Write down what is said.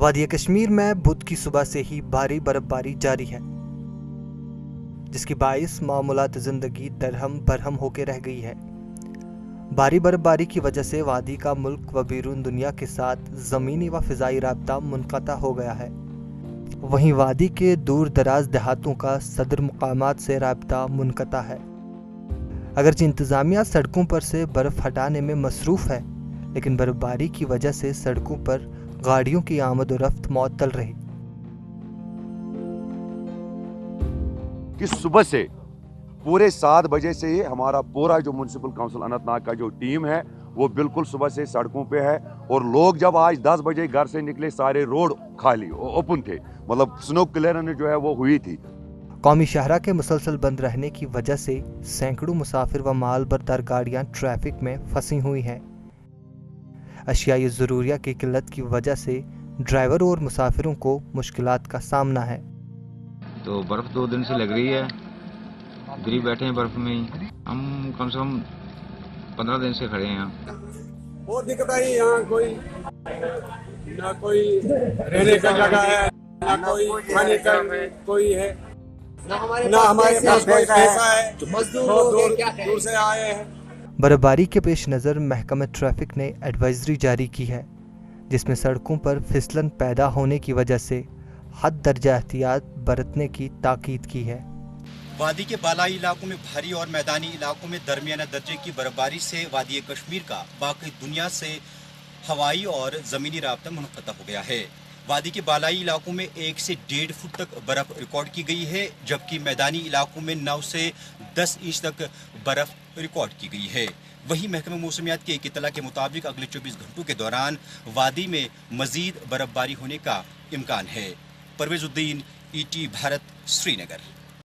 وادی کشمیر میں بدھ کی صبح سے ہی بھاری برفباری جاری ہے، جس کی باعث معمولات زندگی درہم برہم ہو کے رہ گئی ہے۔ بھاری برفباری کی وجہ سے وادی کا ملک و بیرون دنیا کے ساتھ زمینی و فضائی رابطہ منقطع ہو گیا ہے۔ وہیں وادی کے دور دراز دیہاتوں کا صدر مقامات سے رابطہ منقطع ہے۔ اگرچہ انتظامیہ سڑکوں پر سے برف ہٹانے میں مصروف ہے، لیکن برفباری کی وجہ سے سڑکوں پر گاڑیوں کی آمد و رفت معطل رہی۔ کہ صبح سے پورے 7 بجے سے ہی ہمارا پورا جو میونسپل کونسل اننت ناگ کا جو ٹیم ہے وہ بالکل صبح سے سڑکوں پہ ہے، اور لوگ جب آج 10 بجے گھر سے نکلے سارے روڈ خالی اوپن تھے، مطلب سنو کلیئرنس جو ہے وہ ہوئی تھی۔ قومی شاہراہ کے مسلسل بند رہنے کی وجہ سے سینکڑوں مسافر و مال بردار گاڑیاں ٹریفک میں پھنسی ہوئی ہیں۔ اشیاء ضروریہ کی قلت کی وجہ سے ڈرائیوروں اور مسافروں کو مشکلات کا سامنا ہے۔ تو برف 2 دن سے لگ رہی ہے، غریب بیٹھے ہیں برف میں ہی، ہم کم سے کم 15 دن سے کھڑے ہیں یہاں۔ بہت دقت آئی، یہاں کوئی نہ کوئی رہنے کا جگہ ہے، نہ کوئی کھانے کا کوئی ہے، نہ ہمارے پاس کوئی پیسہ ہے، مزدور دور سے آئے ہیں۔ برفباری کے پیش نظر محکمہ ٹریفک نے ایڈوائزری جاری کی ہے، جس میں سڑکوں پر پھسلن پیدا ہونے کی وجہ سے حد درجہ احتیاط برتنے کی تاکید کی ہے۔ وادی کے بالائی علاقوں میں بھاری اور میدانی علاقوں میں درمیانہ درجے کی برفباری سے وادی کشمیر کا باقی دنیا سے ہوائی اور زمینی رابطہ منقطع ہو گیا ہے۔ وادی کے بالائی علاقوں میں 1 سے 1.5 فٹ تک برف ریکارڈ کی گئی ہے، جبکہ میدانی علاقوں میں 9 سے 10 انچ تک برف ریکارڈ کی گئی ہے۔ وہیں محکمہ موسمیات کی ایک اطلاع کے مطابق اگلے 24 گھنٹوں کے دوران وادی میں مزید برفباری ہونے کا امکان ہے۔ پرویز الدین، ET بھارت، سری نگر۔